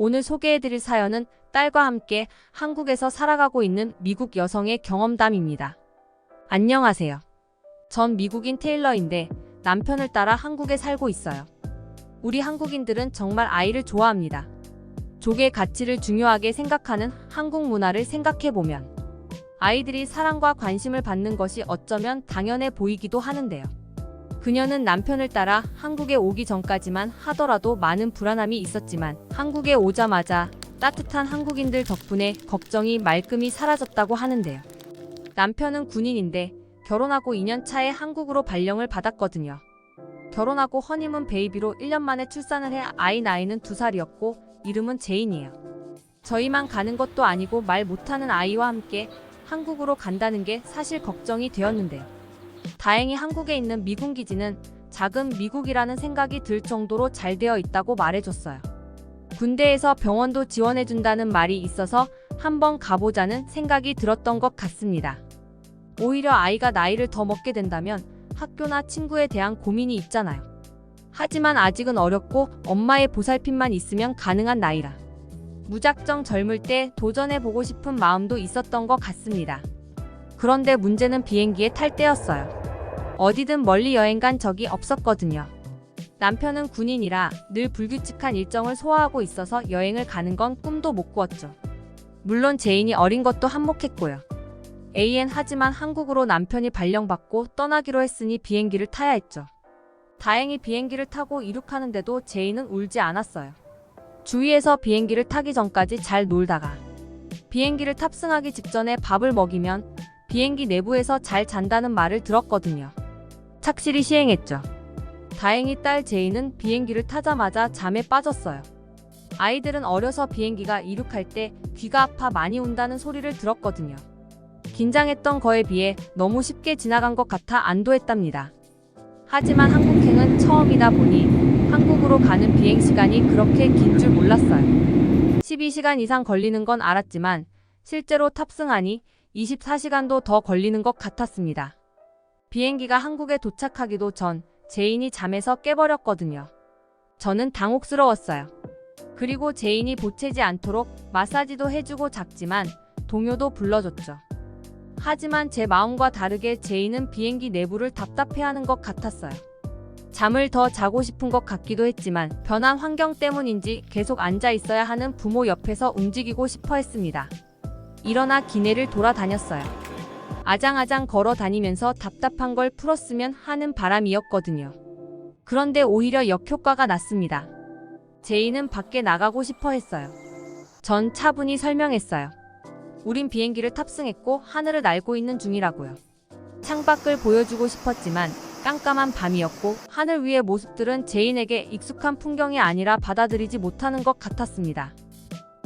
오늘 소개해드릴 사연은 딸과 함께 한국에서 살아가고 있는 미국 여성의 경험담입니다. 안녕하세요. 전 미국인 테일러인데 남편을 따라 한국에 살고 있어요. 우리 한국인들은 정말 아이를 좋아합니다. 족의 가치를 중요하게 생각하는 한국 문화를 생각해보면 아이들이 사랑과 관심을 받는 것이 어쩌면 당연해 보이기도 하는데요. 그녀는 남편을 따라 한국에 오기 전까지만 하더라도 많은 불안함이 있었지만 한국에 오자마자 따뜻한 한국인들 덕분에 걱정이 말끔히 사라졌다고 하는데요. 남편은 군인인데 결혼하고 2년 차에 한국으로 발령을 받았거든요. 결혼하고 허니문 베이비로 1년 만에 출산을 해 아이 나이는 2살이었고 이름은 제인이에요. 저희만 가는 것도 아니고 말 못하는 아이와 함께 한국으로 간다는 게 사실 걱정이 되었는데요. 다행히 한국에 있는 미군 기지는 작은 미국이라는 생각이 들 정도로 잘 되어 있다고 말해줬어요. 군대에서 병원도 지원해준다는 말이 있어서 한번 가보자는 생각이 들었던 것 같습니다. 오히려 아이가 나이를 더 먹게 된다면 학교나 친구에 대한 고민이 있잖아요. 하지만 아직은 어렸고 엄마의 보살핌만 있으면 가능한 나이라 무작정 젊을 때 도전해보고 싶은 마음도 있었던 것 같습니다. 그런데 문제는 비행기에 탈 때였어요. 어디든 멀리 여행 간 적이 없었거든요. 남편은 군인이라 늘 불규칙한 일정을 소화하고 있어서 여행을 가는 건 꿈도 못 꾸었죠. 물론 제인이 어린 것도 한몫했고요. 하지만 한국으로 남편이 발령받고 떠나기로 했으니 비행기를 타야 했죠. 다행히 비행기를 타고 이륙하는데도 제인은 울지 않았어요. 주위에서 비행기를 타기 전까지 잘 놀다가 비행기를 탑승하기 직전에 밥을 먹이면 비행기 내부에서 잘 잔다는 말을 들었거든요. 착실히 시행했죠. 다행히 딸 제인은 비행기를 타자마자 잠에 빠졌어요. 아이들은 어려서 비행기가 이륙할 때 귀가 아파 많이 운다는 소리를 들었거든요. 긴장했던 거에 비해 너무 쉽게 지나간 것 같아 안도했답니다. 하지만 한국행은 처음이다 보니 한국으로 가는 비행시간이 그렇게 긴 줄 몰랐어요. 12시간 이상 걸리는 건 알았지만 실제로 탑승하니 24시간도 더 걸리는 것 같았습니다. 비행기가 한국에 도착하기도 전 제인이 잠에서 깨버렸거든요. 저는 당혹스러웠어요. 그리고 제인이 보채지 않도록 마사지도 해주고 잤지만 동요도 불러줬죠. 하지만 제 마음과 다르게 제인은 비행기 내부를 답답해하는 것 같았어요. 잠을 더 자고 싶은 것 같기도 했지만 변한 환경 때문인지 계속 앉아 있어야 하는 부모 옆에서 움직이고 싶어 했습니다. 일어나 기내를 돌아다녔어요. 아장아장 걸어 다니면서 답답한 걸 풀었으면 하는 바람이었거든요. 그런데 오히려 역효과가 났습니다. 제인은 밖에 나가고 싶어 했어요. 전 차분히 설명했어요. 우린 비행기를 탑승했고 하늘을 날고 있는 중이라고요. 창밖을 보여주고 싶었지만 깜깜한 밤이었고 하늘 위의 모습들은 제인에게 익숙한 풍경이 아니라 받아들이지 못하는 것 같았습니다.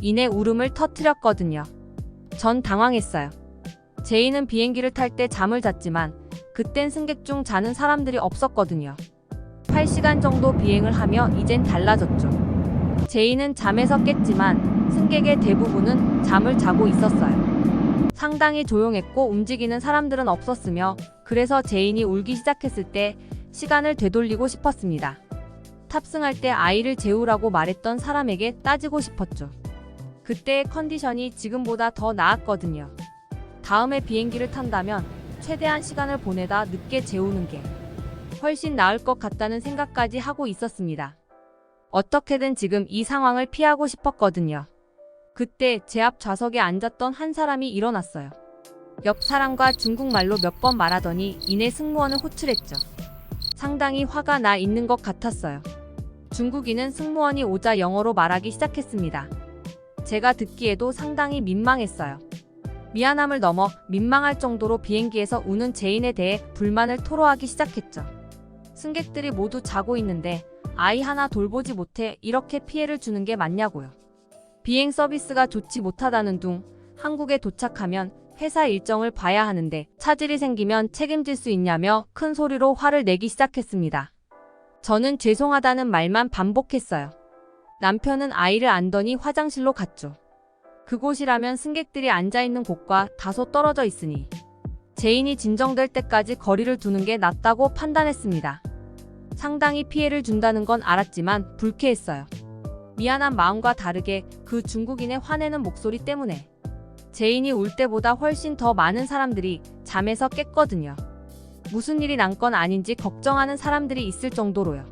이내 울음을 터뜨렸거든요. 전 당황했어요. 제인은 비행기를 탈 때 잠을 잤지만 그땐 승객 중 자는 사람들이 없었거든요. 8시간 정도 비행을 하며 이젠 달라졌죠. 제인은 잠에서 깼지만 승객의 대부분은 잠을 자고 있었어요. 상당히 조용했고 움직이는 사람들은 없었으며 그래서 제인이 울기 시작했을 때 시간을 되돌리고 싶었습니다. 탑승할 때 아이를 재우라고 말했던 사람에게 따지고 싶었죠. 그때의 컨디션이 지금보다 더 나았거든요. 다음에 비행기를 탄다면 최대한 시간을 보내다 늦게 재우는 게 훨씬 나을 것 같다는 생각까지 하고 있었습니다. 어떻게든 지금 이 상황을 피하고 싶었거든요. 그때 제 앞 좌석에 앉았던 한 사람이 일어났어요. 옆 사람과 중국말로 몇 번 말하더니 이내 승무원을 호출했죠. 상당히 화가 나 있는 것 같았어요. 중국인은 승무원이 오자 영어로 말하기 시작했습니다. 제가 듣기에도 상당히 민망했어요. 미안함을 넘어 민망할 정도로 비행기에서 우는 제인에 대해 불만을 토로하기 시작했죠. 승객들이 모두 자고 있는데 아이 하나 돌보지 못해 이렇게 피해를 주는 게 맞냐고요. 비행 서비스가 좋지 못하다는 둥 한국에 도착하면 회사 일정을 봐야 하는데 차질이 생기면 책임질 수 있냐며 큰 소리로 화를 내기 시작했습니다. 저는 죄송하다는 말만 반복했어요. 남편은 아이를 안더니 화장실로 갔죠. 그곳이라면 승객들이 앉아있는 곳과 다소 떨어져 있으니 제인이 진정될 때까지 거리를 두는 게 낫다고 판단했습니다. 상당히 피해를 준다는 건 알았지만 불쾌했어요. 미안한 마음과 다르게 그 중국인의 화내는 목소리 때문에 제인이 울 때보다 훨씬 더 많은 사람들이 잠에서 깼거든요. 무슨 일이 난 건 아닌지 걱정하는 사람들이 있을 정도로요.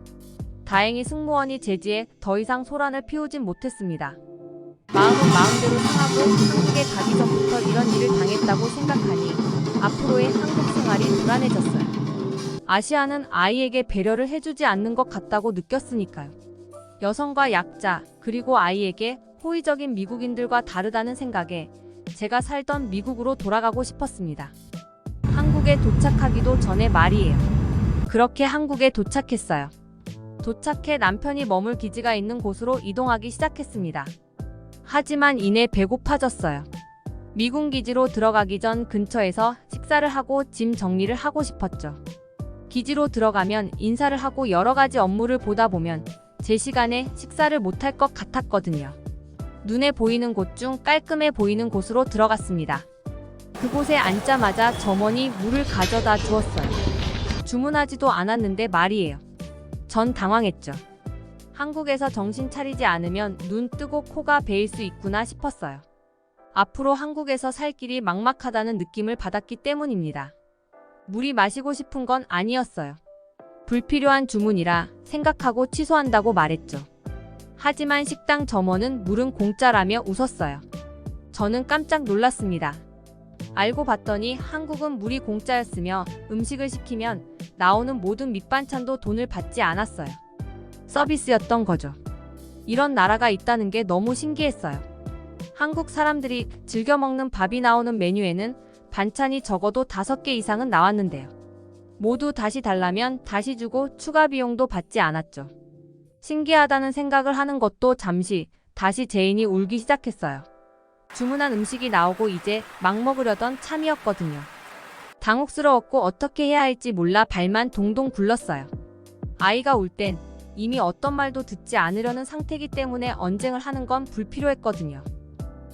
다행히 승무원이 제지에 더 이상 소란을 피우진 못했습니다. 마음은 마음대로 상하고 한국에 가기 전부터 이런 일을 당했다고 생각하니 앞으로의 한국 생활이 불안해졌어요. 아시아는 아이에게 배려를 해주지 않는 것 같다고 느꼈으니까요. 여성과 약자, 그리고 아이에게 호의적인 미국인들과 다르다는 생각에 제가 살던 미국으로 돌아가고 싶었습니다. 한국에 도착하기도 전에 말이에요. 그렇게 한국에 도착했어요. 도착해 남편이 머물 기지가 있는 곳으로 이동하기 시작했습니다. 하지만 이내 배고파졌어요. 미군 기지로 들어가기 전 근처에서 식사를 하고 짐 정리를 하고 싶었죠. 기지로 들어가면 인사를 하고 여러 가지 업무를 보다 보면 제 시간에 식사를 못할 것 같았거든요. 눈에 보이는 곳 중 깔끔해 보이는 곳으로 들어갔습니다. 그곳에 앉자마자 점원이 물을 가져다 주었어요. 주문하지도 않았는데 말이에요. 전 당황했죠. 한국에서 정신 차리지 않으면 눈 뜨고 코가 베일 수 있구나 싶었어요. 앞으로 한국에서 살 길이 막막하다는 느낌을 받았기 때문입니다. 물이 마시고 싶은 건 아니었어요. 불필요한 주문이라 생각하고 취소한다고 말했죠. 하지만 식당 점원은 물은 공짜라며 웃었어요. 저는 깜짝 놀랐습니다. 알고 봤더니 한국은 물이 공짜였으며 음식을 시키면 나오는 모든 밑반찬도 돈을 받지 않았어요. 서비스였던 거죠. 이런 나라가 있다는 게 너무 신기했어요. 한국 사람들이 즐겨 먹는 밥이 나오는 메뉴에는 반찬이 적어도 5개 이상은 나왔는데요. 모두 다시 달라면 다시 주고 추가 비용도 받지 않았죠. 신기하다는 생각을 하는 것도 잠시 다시 제인이 울기 시작했어요. 주문한 음식이 나오고 이제 막 먹으려던 참이었거든요. 당혹스러웠고 어떻게 해야 할지 몰라 발만 동동 굴렀어요. 아이가 울 땐 이미 어떤 말도 듣지 않으려는 상태이기 때문에 언쟁을 하는 건 불필요했거든요.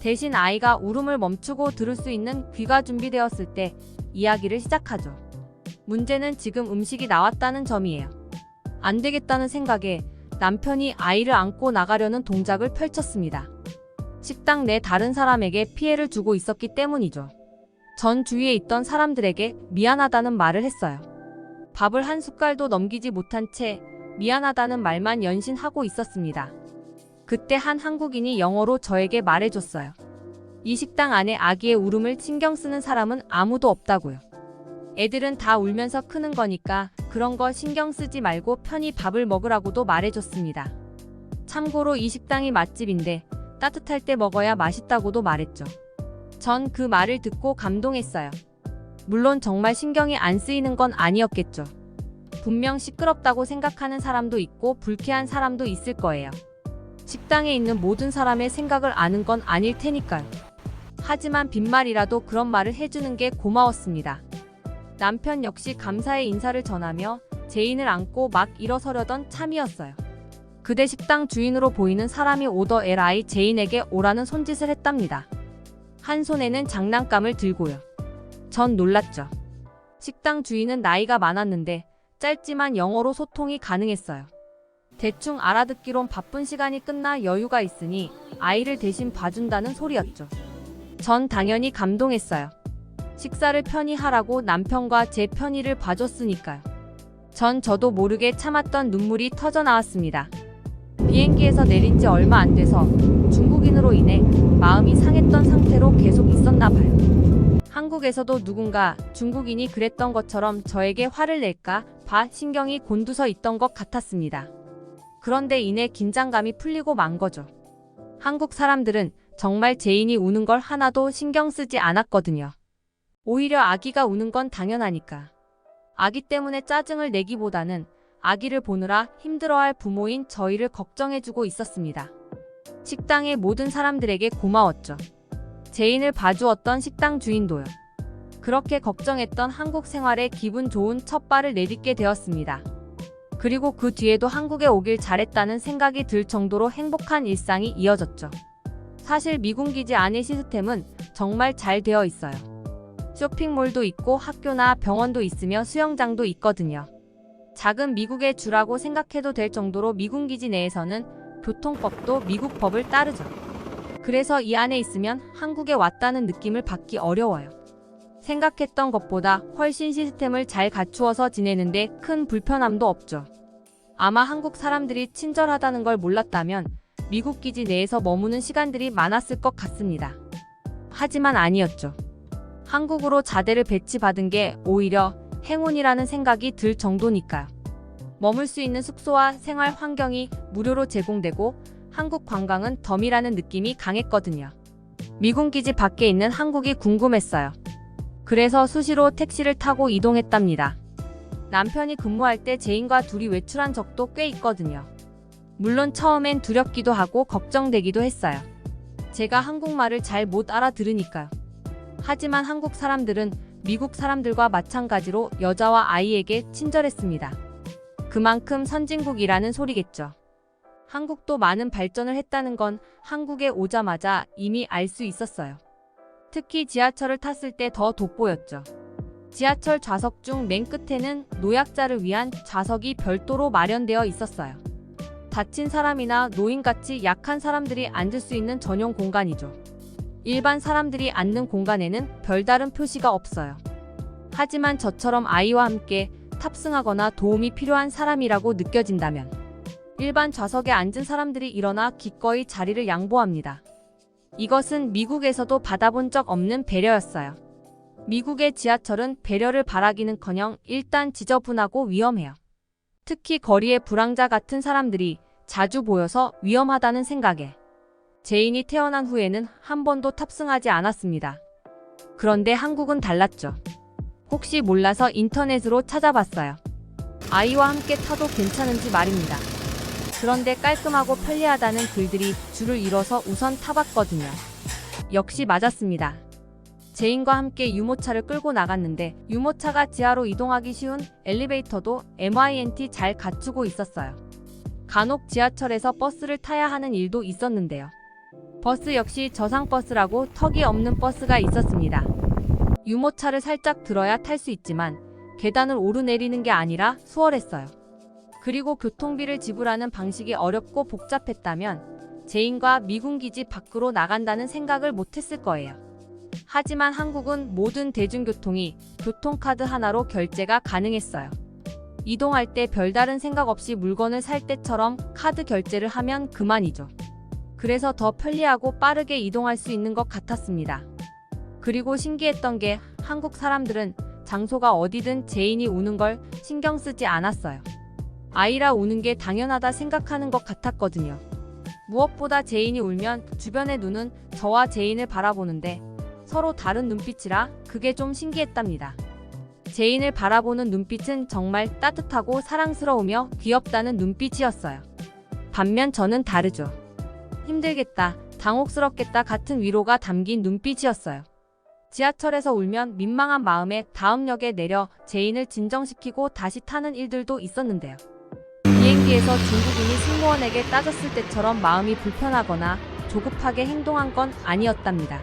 대신 아이가 울음을 멈추고 들을 수 있는 귀가 준비되었을 때 이야기를 시작하죠. 문제는 지금 음식이 나왔다는 점이에요. 안 되겠다는 생각에 남편이 아이를 안고 나가려는 동작을 펼쳤습니다. 식당 내 다른 사람에게 피해를 주고 있었기 때문이죠. 전 주위에 있던 사람들에게 미안하다는 말을 했어요. 밥을 한 숟갈도 넘기지 못한 채 미안하다는 말만 연신하고 있었습니다. 그때 한 한국인이 영어로 저에게 말해줬어요. 이 식당 안에 아기의 울음을 신경 쓰는 사람은 아무도 없다고요. 애들은 다 울면서 크는 거니까 그런 거 신경 쓰지 말고 편히 밥을 먹으라고도 말해줬습니다. 참고로 이 식당이 맛집인데 따뜻할 때 먹어야 맛있다고도 말했죠. 전 그 말을 듣고 감동했어요. 물론 정말 신경이 안 쓰이는 건 아니었겠죠. 분명 시끄럽다고 생각하는 사람도 있고 불쾌한 사람도 있을 거예요. 식당에 있는 모든 사람의 생각을 아는 건 아닐 테니까요. 하지만 빈말이라도 그런 말을 해주는 게 고마웠습니다. 남편 역시 감사의 인사를 전하며 제인을 안고 막 일어서려던 참이었어요. 그대 식당 주인으로 보이는 사람이 오더 LI 제인에게 오라는 손짓을 했답니다. 한 손에는 장난감을 들고요. 전 놀랐죠. 식당 주인은 나이가 많았는데 짧지만 영어로 소통이 가능했어요. 대충 알아듣기론 바쁜 시간이 끝나 여유가 있으니 아이를 대신 봐준다는 소리였죠. 전 당연히 감동했어요. 식사를 편히 하라고 남편과 제 편의를 봐줬으니까요. 전 저도 모르게 참았던 눈물이 터져 나왔습니다. 비행기에서 내린 지 얼마 안 돼서 중국인으로 인해 마음이 상했던 상태로 계속 있었나 봐요. 한국에서도 누군가 중국인이 그랬던 것처럼 저에게 화를 낼까 봐 신경이 곤두서 있던 것 같았습니다. 그런데 이내 긴장감이 풀리고 만 거죠. 한국 사람들은 정말 제인이 우는 걸 하나도 신경 쓰지 않았거든요. 오히려 아기가 우는 건 당연하니까. 아기 때문에 짜증을 내기보다는 아기를 보느라 힘들어할 부모인 저희를 걱정해주고 있었습니다. 식당의 모든 사람들에게 고마웠죠. 제인을 봐주었던 식당 주인도요. 그렇게 걱정했던 한국 생활에 기분 좋은 첫 발을 내딛게 되었습니다. 그리고 그 뒤에도 한국에 오길 잘했다는 생각이 들 정도로 행복한 일상이 이어졌죠. 사실 미군 기지 안의 시스템은 정말 잘 되어 있어요. 쇼핑몰도 있고 학교나 병원도 있으며 수영장도 있거든요. 작은 미국의 주라고 생각해도 될 정도로 미군 기지 내에서는 교통법도 미국 법을 따르죠. 그래서 이 안에 있으면 한국에 왔다는 느낌을 받기 어려워요. 생각했던 것보다 훨씬 시스템을 잘 갖추어서 지내는데 큰 불편함도 없죠. 아마 한국 사람들이 친절하다는 걸 몰랐다면 미국 기지 내에서 머무는 시간들이 많았을 것 같습니다. 하지만 아니었죠. 한국으로 자대를 배치받은 게 오히려 행운이라는 생각이 들 정도니까요. 머물 수 있는 숙소와 생활 환경이 무료로 제공되고 한국 관광은 덤이라는 느낌이 강했거든요. 미군 기지 밖에 있는 한국이 궁금했어요. 그래서 수시로 택시를 타고 이동했답니다. 남편이 근무할 때 제인과 둘이 외출한 적도 꽤 있거든요. 물론 처음엔 두렵기도 하고 걱정되기도 했어요. 제가 한국말을 잘 못 알아들으니까요. 하지만 한국 사람들은 미국 사람들과 마찬가지로 여자와 아이에게 친절했습니다. 그만큼 선진국이라는 소리겠죠. 한국도 많은 발전을 했다는 건 한국에 오자마자 이미 알 수 있었어요. 특히 지하철을 탔을 때 더 돋보였죠. 지하철 좌석 중 맨 끝에는 노약자를 위한 좌석이 별도로 마련되어 있었어요. 다친 사람이나 노인같이 약한 사람들이 앉을 수 있는 전용 공간이죠. 일반 사람들이 앉는 공간에는 별다른 표시가 없어요. 하지만 저처럼 아이와 함께 탑승하거나 도움이 필요한 사람이라고 느껴진다면 일반 좌석에 앉은 사람들이 일어나 기꺼이 자리를 양보합니다. 이것은 미국에서도 받아본 적 없는 배려였어요. 미국의 지하철은 배려를 바라기는커녕 일단 지저분하고 위험해요. 특히 거리의 불황자 같은 사람들이 자주 보여서 위험하다는 생각에 제인이 태어난 후에는 한 번도 탑승하지 않았습니다. 그런데 한국은 달랐죠. 혹시 몰라서 인터넷으로 찾아봤어요. 아이와 함께 타도 괜찮은지 말입니다. 그런데 깔끔하고 편리하다는 글들이 줄을 이뤄서 우선 타봤거든요. 역시 맞았습니다. 제인과 함께 유모차를 끌고 나갔는데 유모차가 지하로 이동하기 쉬운 엘리베이터도 MINT 잘 갖추고 있었어요. 간혹 지하철에서 버스를 타야 하는 일도 있었는데요. 버스 역시 저상버스라고 턱이 없는 버스가 있었습니다. 유모차를 살짝 들어야 탈 수 있지만 계단을 오르내리는 게 아니라 수월했어요. 그리고 교통비를 지불하는 방식이 어렵고 복잡했다면 제인과 미군 기지 밖으로 나간다는 생각을 못했을 거예요. 하지만 한국은 모든 대중교통이 교통카드 하나로 결제가 가능했어요. 이동할 때 별다른 생각 없이 물건을 살 때처럼 카드 결제를 하면 그만이죠. 그래서 더 편리하고 빠르게 이동할 수 있는 것 같았습니다. 그리고 신기했던 게 한국 사람들은 장소가 어디든 제인이 우는 걸 신경 쓰지 않았어요. 아이라 우는 게 당연하다 생각하는 것 같았거든요. 무엇보다 제인이 울면 주변의 눈은 저와 제인을 바라보는데 서로 다른 눈빛이라 그게 좀 신기했답니다. 제인을 바라보는 눈빛은 정말 따뜻하고 사랑스러우며 귀엽다는 눈빛이었어요. 반면 저는 다르죠. 힘들겠다, 당혹스럽겠다 같은 위로가 담긴 눈빛이었어요. 지하철에서 울면 민망한 마음에 다음 역에 내려 제인을 진정시키고 다시 타는 일들도 있었는데요. 비행기에서 중국인이 승무원에게 따졌을 때처럼 마음이 불편하거나 조급하게 행동한 건 아니었답니다.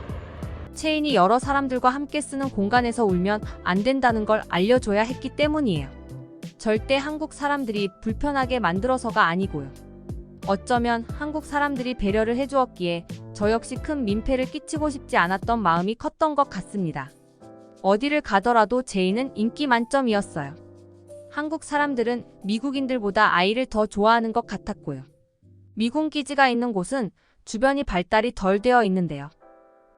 체인이 여러 사람들과 함께 쓰는 공간에서 울면 안 된다는 걸 알려줘야 했기 때문이에요. 절대 한국 사람들이 불편하게 만들어서가 아니고요. 어쩌면 한국 사람들이 배려를 해주었기에 저 역시 큰 민폐를 끼치고 싶지 않았던 마음이 컸던 것 같습니다. 어디를 가더라도 제인은 인기 만점이었어요. 한국 사람들은 미국인들보다 아이를 더 좋아하는 것 같았고요. 미군 기지가 있는 곳은 주변이 발달이 덜 되어 있는데요.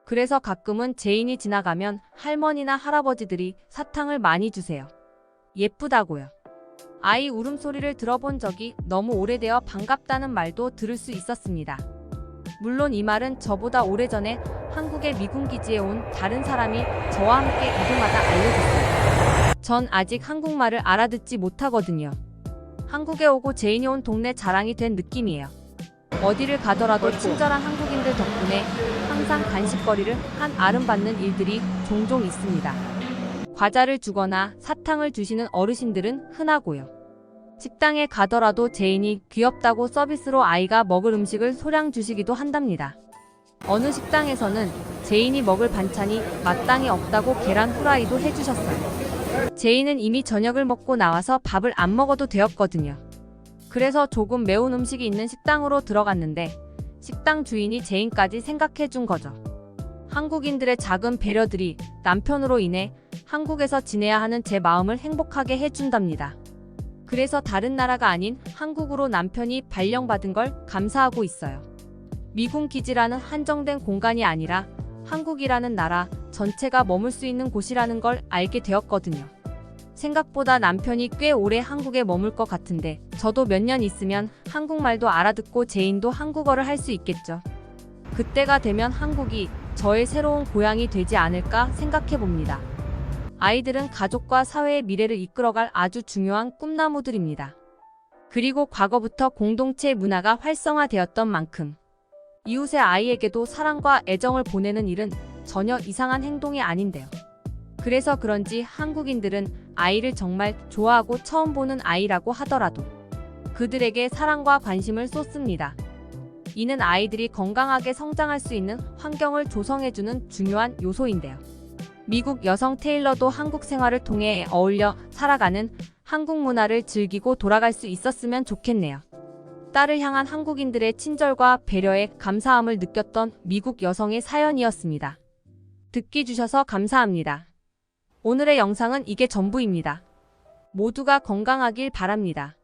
그래서 가끔은 제인이 지나가면 할머니나 할아버지들이 사탕을 많이 주세요. 예쁘다고요. 아이 울음소리를 들어본 적이 너무 오래되어 반갑다는 말도 들을 수 있었습니다. 물론 이 말은 저보다 오래전에 한국의 미군 기지에 온 다른 사람이 저와 함께 이동하다 알려줬어요. 전 아직 한국말을 알아듣지 못하거든요. 한국에 오고 제인이 온 동네 자랑이 된 느낌이에요. 어디를 가더라도 친절한 한국인들 덕분에 항상 간식거리를 한 아름받는 일들이 종종 있습니다. 과자를 주거나 사탕을 주시는 어르신들은 흔하고요. 식당에 가더라도 제인이 귀엽다고 서비스로 아이가 먹을 음식을 소량 주시기도 한답니다. 어느 식당에서는 제인이 먹을 반찬이 마땅히 없다고 계란 후라이도 해주셨어요. 제인은 이미 저녁을 먹고 나와서 밥을 안 먹어도 되었거든요. 그래서 조금 매운 음식이 있는 식당으로 들어갔는데 식당 주인이 제인까지 생각해준 거죠. 한국인들의 작은 배려들이 남편으로 인해 한국에서 지내야 하는 제 마음을 행복하게 해준답니다. 그래서 다른 나라가 아닌 한국으로 남편이 발령받은 걸 감사하고 있어요. 미군 기지라는 한정된 공간이 아니라 한국이라는 나라 전체가 머물 수 있는 곳이라는 걸 알게 되었거든요. 생각보다 남편이 꽤 오래 한국에 머물 것 같은데 저도 몇 년 있으면 한국말도 알아듣고 제인도 한국어를 할 수 있겠죠. 그때가 되면 한국이 저의 새로운 고향이 되지 않을까 생각해 봅니다. 아이들은 가족과 사회의 미래를 이끌어갈 아주 중요한 꿈나무들입니다. 그리고 과거부터 공동체 문화가 활성화되었던 만큼 이웃의 아이에게도 사랑과 애정을 보내는 일은 전혀 이상한 행동이 아닌데요. 그래서 그런지 한국인들은 아이를 정말 좋아하고 처음 보는 아이라고 하더라도 그들에게 사랑과 관심을 쏟습니다. 이는 아이들이 건강하게 성장할 수 있는 환경을 조성해주는 중요한 요소인데요. 미국 여성 테일러도 한국 생활을 통해 어울려 살아가는 한국 문화를 즐기고 돌아갈 수 있었으면 좋겠네요. 딸을 향한 한국인들의 친절과 배려에 감사함을 느꼈던 미국 여성의 사연이었습니다. 듣기 주셔서 감사합니다. 오늘의 영상은 이게 전부입니다. 모두가 건강하길 바랍니다.